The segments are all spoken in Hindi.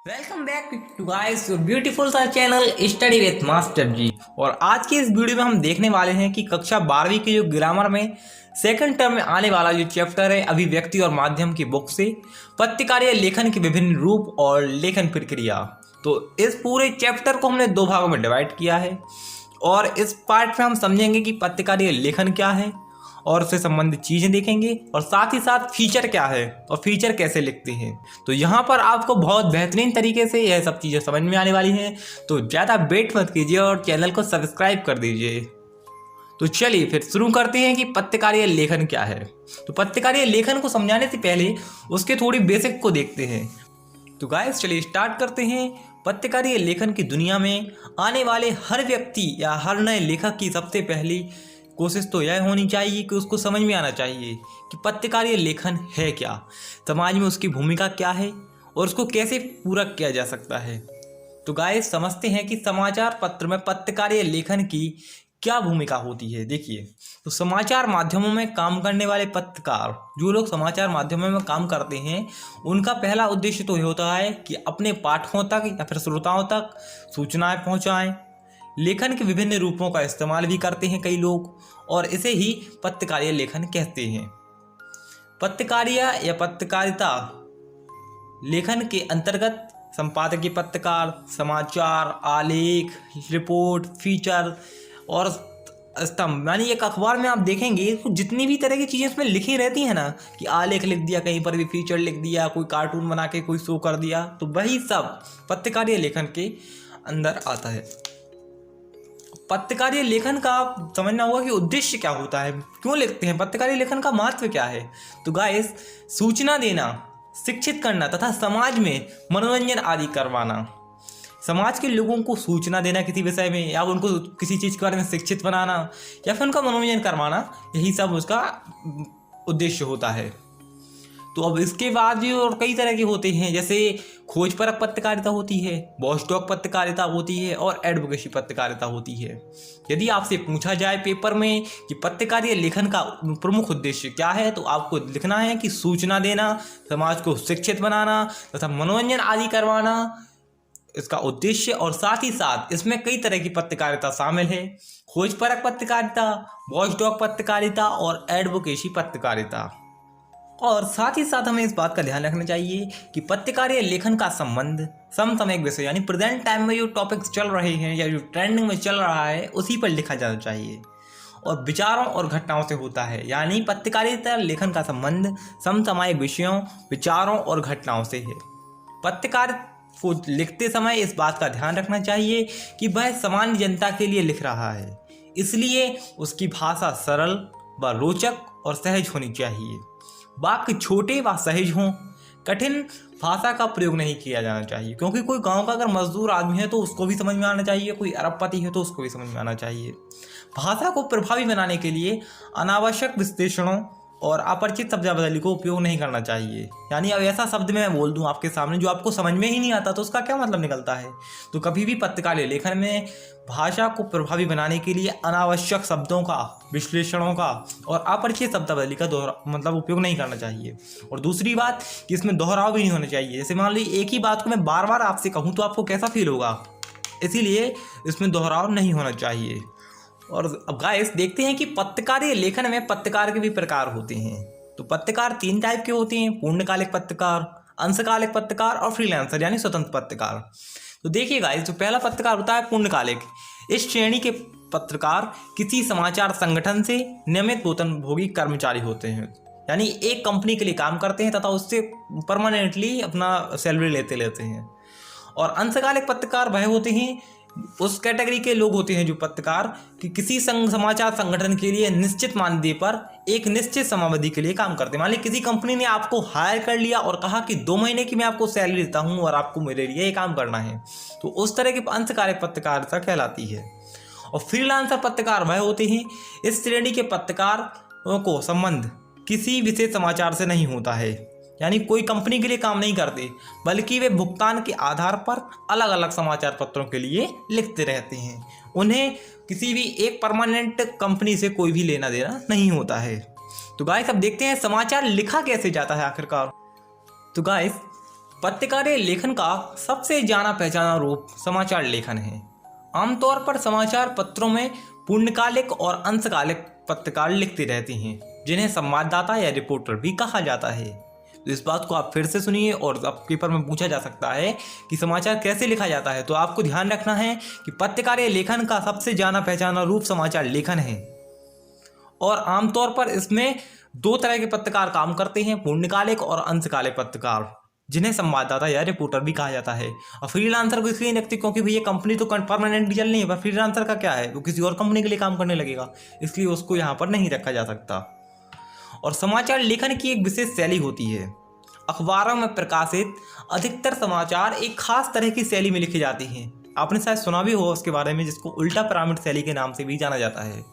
Welcome back to guys your beautiful सा channel study with master ji. और आज की इस वीडियो में हम देखने वाले हैं कि कक्षा 12वीं की जो ग्रामर में सेकंड टर्म में आने वाला जो चैप्टर है अभिव्यक्ति और माध्यम की बुक से पत्रकारिता लेखन के विभिन्न रूप और लेखन प्रक्रिया। तो इस पूरे चैप्टर को हमने दो भागों में डिवाइड किया है और इस पार्ट में हम समझेंगे कि पत्रकारिता लेखन क्या है और उससे संबंधित चीज़ें देखेंगे और साथ ही साथ फीचर क्या है और फीचर कैसे लिखते हैं। तो यहाँ पर आपको बहुत बेहतरीन तरीके से यह सब चीज़ें समझ में आने वाली हैं। तो ज़्यादा वेट मत कीजिए और चैनल को सब्सक्राइब कर दीजिए। तो चलिए फिर शुरू करते हैं कि पत्रकारिता लेखन क्या है। तो पत्रकारिता लेखन को समझाने से पहले उसके थोड़ी बेसिक को देखते हैं। तो गाइस चलिए स्टार्ट करते हैं। पत्रकारिता लेखन की दुनिया में आने वाले हर व्यक्ति या हर नए लेखक की सबसे पहली कोशिश तो यह होनी चाहिए कि उसको समझ में आना चाहिए कि पत्रकारिता लेखन है क्या, समाज में उसकी भूमिका क्या है और उसको कैसे पूरा किया जा सकता है। तो गाइस समझते हैं कि समाचार पत्र में पत्रकारिता लेखन की क्या भूमिका होती है। देखिए, तो समाचार माध्यमों में काम करने वाले पत्रकार, जो लोग समाचार माध्यमों में काम करते हैं, उनका पहला उद्देश्य तो ये होता है कि अपने पाठकों तक या फिर श्रोताओं तक सूचनाएं पहुंचाएं। लेखन के विभिन्न रूपों का इस्तेमाल भी करते हैं कई लोग और इसे ही पत्रकारिता लेखन कहते हैं। पत्रकारिता या पत्रकारिता लेखन के अंतर्गत संपादकीय पत्रकार, समाचार, आलेख, रिपोर्ट, फीचर और स्तंभ, यानी एक अखबार में आप देखेंगे तो जितनी भी तरह की चीज़ें उसमें लिखी रहती हैं ना, कि आलेख लिख दिया, कहीं पर भी फीचर लिख दिया, कोई कार्टून बना के कोई शो कर दिया, तो वही सब पत्रकारिता लेखन के अंदर आता है। पत्रकारिता लेखन का समझना होगा कि उद्देश्य क्या होता है, क्यों लिखते हैं, पत्रकारिता लेखन का महत्व क्या है। तो गाइस, सूचना देना, शिक्षित करना तथा समाज में मनोरंजन आदि करवाना, समाज के लोगों को सूचना देना किसी विषय में या उनको किसी चीज़ के बारे में शिक्षित बनाना या फिर उनका मनोरंजन करवाना, यही सब उसका उद्देश्य होता है। तो अब इसके बाद भी और कई तरह के होते हैं, जैसे खोजपरक पत्रकारिता होती है, वॉचडॉग पत्रकारिता होती है और एडवोकेसी पत्रकारिता होती है। यदि आपसे पूछा जाए पेपर में कि पत्रकारिता लेखन का प्रमुख उद्देश्य क्या है, तो आपको लिखना है कि सूचना देना, समाज को शिक्षित बनाना तथा मनोरंजन आदि करवाना इसका उद्देश्य। और साथ ही साथ इसमें कई तरह की पत्रकारिता शामिल है, खोजपरक पत्रकारिता, वॉचडॉग पत्रकारिता और एडवोकेसी पत्रकारिता। और साथ ही साथ हमें इस बात का ध्यान रखना चाहिए कि पत्रकारिता लेखन का संबंध समसामयिक विषय, यानी प्रेजेंट टाइम में जो टॉपिक्स चल रहे हैं या जो ट्रेंडिंग में चल रहा है उसी पर लिखा जाना चाहिए और विचारों और घटनाओं से होता है। यानी पत्रकारिता लेखन का संबंध समसामयिक विषयों, विचारों और घटनाओं से है। पत्रकार को लिखते समय इस बात का ध्यान रखना चाहिए कि वह सामान्य जनता के लिए लिख रहा है, इसलिए उसकी भाषा सरल व रोचक और सहज होनी चाहिए। वाक्य छोटे व सहज हों, कठिन भाषा का प्रयोग नहीं किया जाना चाहिए, क्योंकि कोई गांव का अगर मजदूर आदमी है तो उसको भी समझ में आना चाहिए, कोई अरबपति है तो उसको भी समझ में आना चाहिए। भाषा को प्रभावी बनाने के लिए अनावश्यक विश्लेषणों और अपरिचित शब्दावली को उपयोग नहीं करना चाहिए। यानी अब ऐसा शब्द मैं बोल दूं आपके सामने जो आपको समझ में ही नहीं आता, तो उसका क्या मतलब निकलता है। तो कभी भी पत्रकारिता लेखन में भाषा को प्रभावी बनाने के लिए अनावश्यक शब्दों का, विश्लेषणों का और अपरिचित शब्दावली का उपयोग नहीं करना चाहिए। और दूसरी बात कि इसमें दोहराव भी नहीं होना चाहिए। जैसे मान लीजिए एक ही बात को मैं बार बार आपसे कहूँ तो आपको कैसा फील होगा, इसीलिए इसमें दोहराव नहीं होना चाहिए। और अब गाइस देखते हैं कि पत्रकारिता लेखन में पत्रकार के भी प्रकार होते हैं। तो पत्रकार 3 टाइप के होते हैं, पूर्णकालिक पत्रकार, अंशकालिक पत्रकार और फ्रीलांसर यानी स्वतंत्र पत्रकार। तो देखिए गाइस, जो पहला पत्रकार होता है पूर्णकालिक, इस श्रेणी के पत्रकार किसी समाचार संगठन से नियमित वेतनभोगी कर्मचारी होते हैं, यानी एक कंपनी के लिए काम करते हैं तथा उससे परमानेंटली अपना सैलरी लेते हैं। और अंशकालिक पत्रकार वह होते हैं, उस कैटेगरी के लोग होते हैं जो पत्रकार कि किसी समाचार संगठन के लिए निश्चित मानदेय पर एक निश्चित समावधि के लिए काम करते हैं। मान लीजिए किसी कंपनी ने आपको हायर कर लिया और कहा कि 2 महीने की मैं आपको सैलरी देता हूं और आपको मेरे लिए ये काम करना है, तो उस तरह की अंशकालिक पत्रकारिता कहलाती है। और फ्रीलांसर पत्रकार वह होते हैं, इस श्रेणी के पत्रकारों को संबंध किसी विशेष समाचार से नहीं होता है, यानी कोई कंपनी के लिए काम नहीं करते, बल्कि वे भुगतान के आधार पर अलग अलग समाचार पत्रों के लिए लिखते रहते हैं। उन्हें किसी भी एक परमानेंट कंपनी से कोई भी लेना देना नहीं होता है। तो गाइस अब देखते हैं समाचार लिखा कैसे जाता है आखिरकार। तो गाइस पत्रकारीय लेखन का सबसे जाना पहचाना रूप समाचार लेखन है। आमतौर पर समाचार पत्रों में पूर्णकालिक और अंशकालिक पत्रकार लिखते रहते हैं, जिन्हें संवाददाता या रिपोर्टर भी कहा जाता है। तो इस बात को आप फिर से सुनिए, और अब पेपर में पूछा जा सकता है कि समाचार कैसे लिखा जाता है। तो आपको ध्यान रखना है कि पत्रकारीय लेखन का सबसे जाना पहचाना रूप समाचार लेखन है, और आमतौर पर इसमें दो तरह के पत्रकार काम करते हैं, पूर्णकालिक और अंशकालिक पत्रकार, जिन्हें संवाददाता या रिपोर्टर भी कहा जाता है। और फ्रीलांसर को इसलिए नहीं रखते क्योंकि भैया कंपनी तो परमानेंट चल नहीं है, पर फ्रीलांसर का क्या है, वो किसी और कंपनी के लिए काम करने लगेगा, इसलिए उसको यहाँ पर नहीं रखा जा सकता। और समाचार लेखन की एक विशेष शैली होती है। अखबारों में प्रकाशित अधिकतर समाचार एक खास तरह की शैली में लिखे जाते हैं। आपने शायद सुना भी होगा उसके बारे में, जिसको उल्टा पिरामिड शैली के नाम से भी जाना जाता है।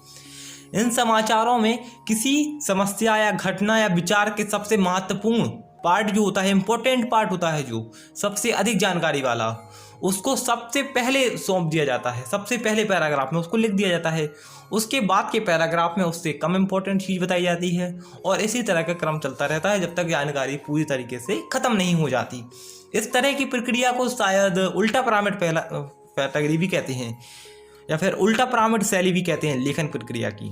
इन समाचारों में किसी समस्या या घटना या विचार के सबसे महत्वपूर्ण पार्ट जो होता है, इंपॉर्टेंट पार्ट होता है, जो सबसे अधिक जानकारी वाला, उसको सबसे पहले सौंप दिया जाता है। सबसे पहले पैराग्राफ में उसको लिख दिया जाता है, उसके बाद के पैराग्राफ में उससे कम इंपॉर्टेंट चीज़ बताई जाती है, और इसी तरह का क्रम चलता रहता है जब तक जानकारी पूरी तरीके से ख़त्म नहीं हो जाती। इस तरह की प्रक्रिया को शायद उल्टा पिरामिड कैटेगरी भी कहते हैं, या फिर उल्टा पिरामिड शैली भी कहते हैं लेखन प्रक्रिया की।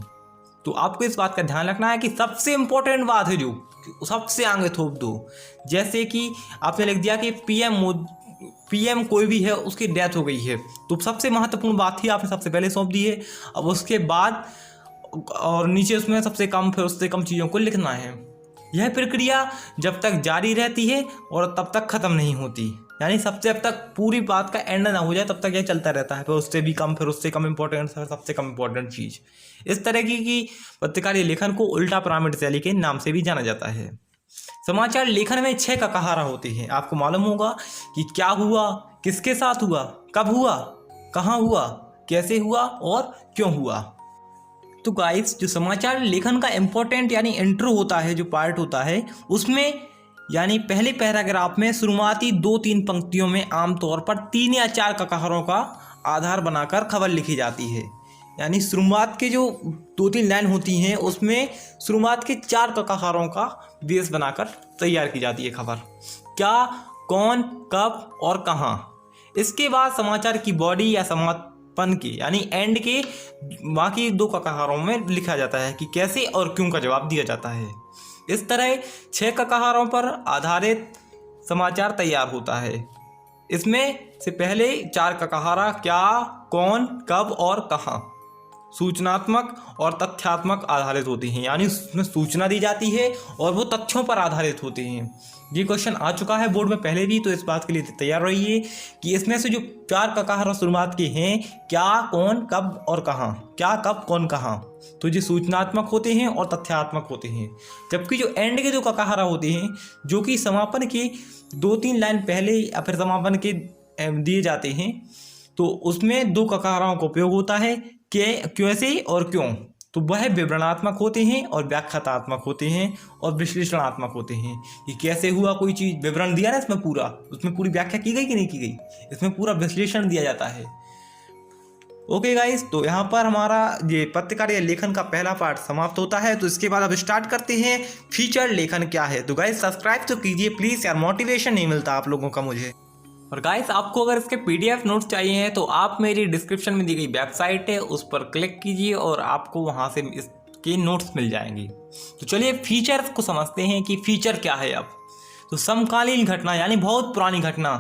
तो आपको इस बात का ध्यान रखना है कि सबसे इम्पोर्टेंट बात है जो सबसे आगे थोप दो। जैसे कि आपने लिख दिया कि पीएम कोई भी है, उसकी डेथ हो गई है, तो सबसे महत्वपूर्ण बात ही आपने सबसे पहले सौंप दी है। अब उसके बाद और नीचे उसमें सबसे कम, फिर उससे कम चीज़ों को लिखना है। यह प्रक्रिया जब तक जारी रहती है और तब तक ख़त्म नहीं होती, यानी सबसे, जब तक पूरी बात का एंड ना हो जाए तब तक यह चलता रहता है, फिर उससे भी कम, फिर उससे कम इम्पोर्टेंट, सबसे कम इम्पोर्टेंट चीज़। इस तरह की पत्रकारीय लेखन को उल्टा पिरामिड शैली के नाम से भी जाना जाता है। समाचार लेखन में 6 ककाहारा होते हैं। आपको मालूम होगा कि क्या हुआ, किसके साथ हुआ, कब हुआ, कहाँ हुआ, कैसे हुआ और क्यों हुआ। तो गाइस, जो समाचार लेखन का इम्पोर्टेंट यानी इंट्रो होता है, जो पार्ट होता है, उसमें यानी पहले पैराग्राफ में शुरुआती 2-3 पंक्तियों में आमतौर पर 3 या 4 ककाहारों का आधार बनाकर खबर लिखी जाती है। यानी शुरुआत के जो 2-3 लाइन होती हैं, उसमें शुरुआत के 4 ककाहारों का बेस बनाकर तैयार की जाती है खबर। क्या, कौन, कब और कहाँ। इसके बाद समाचार की बॉडी या समापन के यानी एंड के बाकी 2 ककाहारों में लिखा जाता है कि कैसे और क्यों का जवाब दिया जाता है। इस तरह 6 ककाहारों पर आधारित समाचार तैयार होता है। इसमें से पहले 4 ककाहारा क्या, कौन, कब और कहाँ सूचनात्मक और तथ्यात्मक आधारित होती हैं, यानी उसमें सूचना दी जाती है और वो तथ्यों पर आधारित होते हैं। ये क्वेश्चन आ चुका है बोर्ड में पहले भी, तो इस बात के लिए तैयार रहिए कि इसमें से जो 4 ककाहारा शुरुआत के हैं, क्या, कौन, कब और कहाँ, क्या, कब, कौन, कहाँ, तो ये सूचनात्मक होते हैं और तथ्यात्मक होते हैं। जबकि जो एंड के 2 ककाहारा होते हैं, जो कि समापन के 2-3 लाइन पहले या फिर समापन के दिए जाते हैं, तो उसमें 2 ककाहाराओं का उपयोग होता है, कैसे और क्यों। तो वह विवरणात्मक होते हैं और व्याख्यात्मक होते हैं और विश्लेषणात्मक होते हैं कि कैसे हुआ कोई चीज़, विवरण दिया ना इसमें पूरा, उसमें पूरी व्याख्या की गई कि नहीं की गई, इसमें पूरा विश्लेषण दिया जाता है। ओके गाइस, तो यहाँ पर हमारा ये पत्रकारीय लेखन का पहला पार्ट समाप्त होता है। तो इसके बाद अब स्टार्ट करते हैं फीचर लेखन क्या है। तो गाइस सब्सक्राइब तो कीजिए प्लीज़ यार, मोटिवेशन नहीं मिलता आप लोगों का मुझे। और गाइस, आपको अगर इसके PDF नोट्स चाहिए हैं तो आप मेरी डिस्क्रिप्शन में दी गई वेबसाइट है, उस पर क्लिक कीजिए और आपको वहाँ से इसके नोट्स मिल जाएंगे। तो चलिए फीचर्स को समझते हैं कि फीचर क्या है। अब तो समकालीन घटना यानी बहुत पुरानी घटना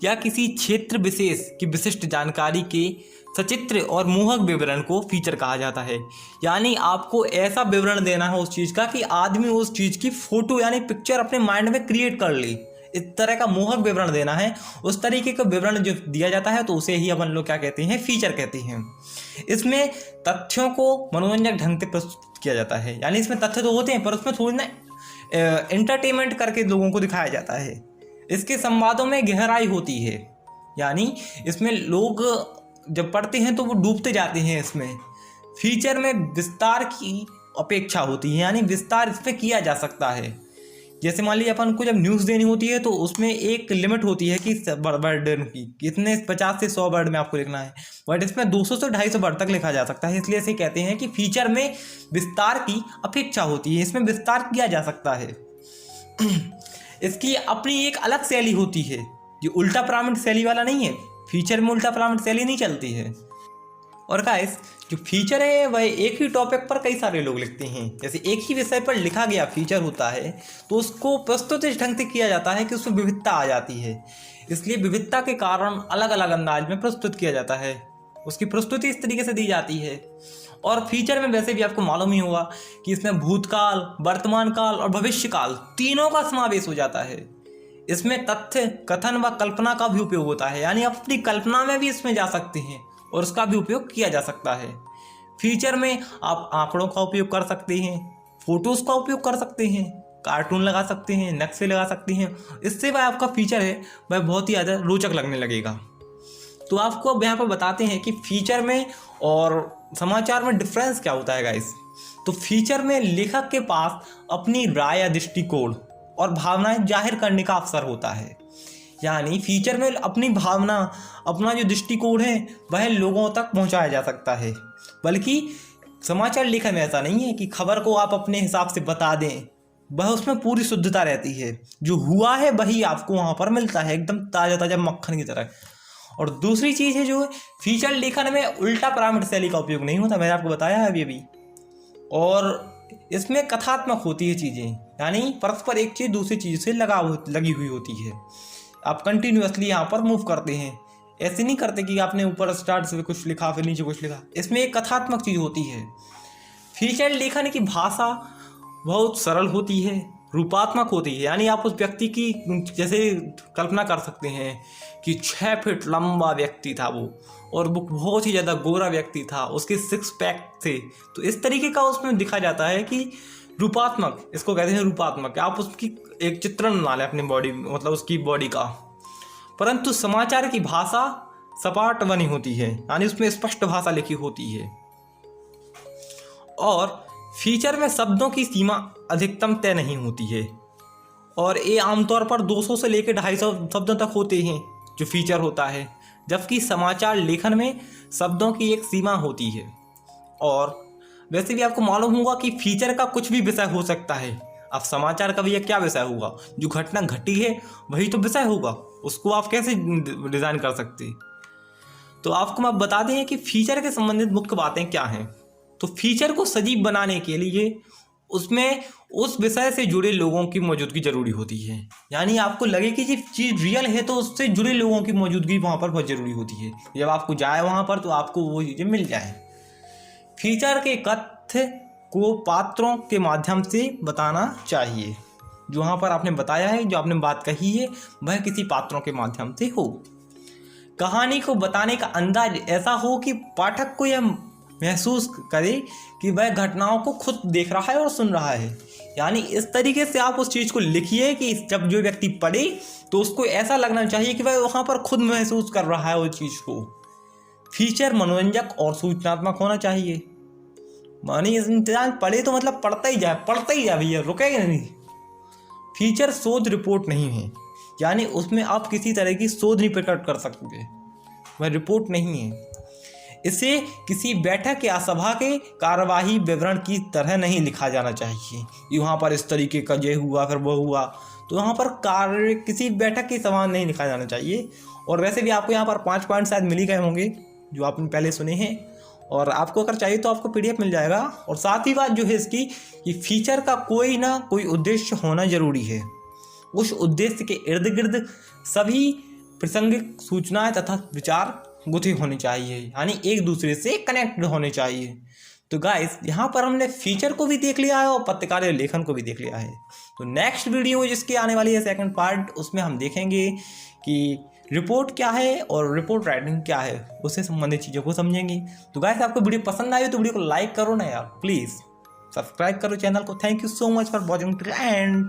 या किसी क्षेत्र विशेष की विशिष्ट जानकारी के सचित्र और मोहक विवरण को फीचर कहा जाता है। यानी आपको ऐसा विवरण देना है उस चीज़ का कि आदमी उस चीज़ की फोटो यानी पिक्चर अपने माइंड में क्रिएट कर ले, इस तरह का मोहक विवरण देना है। उस तरीके का विवरण जो दिया जाता है तो उसे ही अपन लोग क्या कहते हैं, फीचर कहते हैं। इसमें तथ्यों को मनोरंजक ढंग से प्रस्तुत किया जाता है, यानी इसमें तथ्य तो होते हैं पर उसमें थोड़ी ना एंटरटेनमेंट करके लोगों को दिखाया जाता है। इसके संवादों में गहराई होती है, यानी इसमें लोग जब पढ़ते हैं तो वो डूबते जाते हैं। इसमें फीचर में विस्तार की अपेक्षा होती है, यानी विस्तार इसमें किया जा सकता है। जैसे मान लीजिए अपन को जब न्यूज़ देनी होती है तो उसमें एक लिमिट होती है कि वर्ड की इतने 50 से 100 वर्ड में आपको लिखना है, बट इसमें 200 से 250 वर्ड तक लिखा जा सकता है। इसलिए इसे कहते हैं कि फीचर में विस्तार की अपेक्षा होती है, इसमें विस्तार किया जा सकता है। इसकी अपनी एक अलग शैली होती है, ये उल्टा पिरामिड शैली वाला नहीं है। फीचर में उल्टा पिरामिड शैली नहीं चलती है। और गाइस जो फीचर है वह एक ही टॉपिक पर कई सारे लोग लिखते हैं। जैसे एक ही विषय पर लिखा गया फीचर होता है तो उसको प्रस्तुत इस ढंग से किया जाता है कि उसमें विविधता आ जाती है। इसलिए विविधता के कारण अलग अलग अंदाज में प्रस्तुत किया जाता है, उसकी प्रस्तुति इस तरीके से दी जाती है। और फीचर में वैसे भी आपको मालूम ही होगा कि इसमें भूतकाल, वर्तमान काल और भविष्य काल तीनों का समावेश हो जाता है। इसमें तथ्य, कथन व कल्पना का भी उपयोग होता है, यानी आप अपनी कल्पना में भी इसमें जा सकते हैं और उसका भी उपयोग किया जा सकता है। फीचर में आप आंकड़ों का उपयोग कर सकते हैं, फोटोज़ का उपयोग कर सकते हैं, कार्टून लगा सकते हैं, नक्शे लगा सकते हैं। इससे वह आपका फीचर है वह बहुत ही ज़्यादा रोचक लगने लगेगा। तो आपको अब यहाँ पर बताते हैं कि फीचर में और समाचार में डिफरेंस क्या होता है गाइस। तो फीचर में लेखक के पास अपनी राय या दृष्टिकोण और भावनाएं जाहिर करने का अवसर होता है, यानी फीचर में अपनी भावना, अपना जो दृष्टिकोण है वह लोगों तक पहुंचाया जा सकता है। बल्कि समाचार लेखन में ऐसा नहीं है कि खबर को आप अपने हिसाब से बता दें, वह उसमें पूरी शुद्धता रहती है, जो हुआ है वही आपको वहाँ पर मिलता है, एकदम ताज़ा ताज़ा मक्खन की तरह। और दूसरी चीज़ है जो फीचर लेखन में उल्टा पिरामिड शैली का उपयोग नहीं होता, मैंने आपको बताया है अभी। और इसमें कथात्मक होती है चीज़ें, यानी परस्पर एक चीज़ दूसरी चीज़ से लगी हुई होती है। आप कंटिन्यूअसली यहाँ पर मूव करते हैं, ऐसे नहीं करते कि आपने ऊपर स्टार्ट से कुछ लिखा फिर नीचे कुछ लिखा। इसमें एक कथात्मक चीज़ होती है। फीचर लेखन की भाषा बहुत सरल होती है, रूपात्मक होती है, यानी आप उस व्यक्ति की जैसे कल्पना कर सकते हैं कि 6 फीट लंबा व्यक्ति था वो, और वो बहुत ही ज़्यादा गोरा व्यक्ति था, उसके 6 पैक थे। तो इस तरीके का उसमें दिखा जाता है कि रूपात्मक, इसको कहते हैं रूपात्मक। आप उसकी एक चित्रण बना लें अपनी बॉडी, मतलब उसकी बॉडी का। परंतु समाचार की भाषा सपाट बनी होती है, यानी उसमें स्पष्ट भाषा लिखी होती है। और फीचर में शब्दों की सीमा अधिकतम तय नहीं होती है, और ये आमतौर पर 200 से लेकर 250 शब्दों तक होते हैं जो फीचर होता है। जबकि समाचार लेखन में शब्दों की एक सीमा होती है। और वैसे भी आपको मालूम होगा कि फीचर का कुछ भी विषय हो सकता है। अब समाचार का भैया क्या विषय होगा, जो घटना घटी है वही तो विषय होगा, उसको आप कैसे डिज़ाइन कर सकते। तो आपको मैं बता दें कि फीचर के संबंधित मुख्य बातें क्या हैं। तो फीचर को सजीव बनाने के लिए उसमें उस विषय से जुड़े लोगों की मौजूदगी जरूरी होती है, यानी आपको लगे कि ये चीज़ रियल है तो उससे जुड़े लोगों की मौजूदगी वहाँ पर बहुत ज़रूरी होती है। जब आपको जाए वहाँ पर तो आपको वो चीज़ें मिल जाए। फीचर के तथ्य को पात्रों के माध्यम से बताना चाहिए। जो वहाँ पर आपने बताया है, जो आपने बात कही है, वह किसी पात्रों के माध्यम से हो। कहानी को बताने का अंदाज ऐसा हो कि पाठक को यह महसूस करे कि वह घटनाओं को खुद देख रहा है और सुन रहा है। यानी इस तरीके से आप उस चीज़ को लिखिए कि जब जो व्यक्ति पढ़े तो उसको ऐसा लगना चाहिए कि वह वहाँ पर खुद महसूस कर रहा है उस चीज़ को। फीचर मनोरंजक और सूचनात्मक होना चाहिए, मानी इंसान पढ़े तो मतलब पढ़ता ही जाए भैया, रुकेगा नहीं। फीचर शोध रिपोर्ट नहीं है, यानी उसमें आप किसी तरह की शोध नहीं प्रकट कर सकते, वह रिपोर्ट नहीं है। इसे किसी बैठक या सभा के कार्यवाही विवरण की तरह नहीं लिखा जाना चाहिए कि वहाँ पर इस तरीके का ये हुआ फिर वो हुआ। तो यहाँ पर कार्य किसी बैठक के समान नहीं लिखा जाना चाहिए। और वैसे भी आपको यहाँ पर 5 पॉइंट शायद मिल ही गए होंगे जो आपने पहले सुने हैं, और आपको अगर चाहिए तो आपको PDF मिल जाएगा। और साथ ही बात जो है इसकी कि फीचर का कोई ना कोई उद्देश्य होना जरूरी है। उस उद्देश्य के इर्द गिर्द सभी प्रासंगिक सूचनाएं तथा विचार गुथे होने चाहिए, यानी एक दूसरे से कनेक्टेड होने चाहिए। तो गाइस यहाँ पर हमने फीचर को भी देख लिया है और पत्रकारिता लेखन को भी देख लिया है। तो नेक्स्ट वीडियो जिसकी आने वाली है सेकंड पार्ट, उसमें हम देखेंगे कि रिपोर्ट क्या है और रिपोर्ट राइटिंग क्या है, उससे संबंधित चीज़ों को समझेंगे। तो गाइस आपको वीडियो पसंद आई तो वीडियो को लाइक करो ना यार, प्लीज़ सब्सक्राइब करो चैनल को। Thank you so much for watching till and.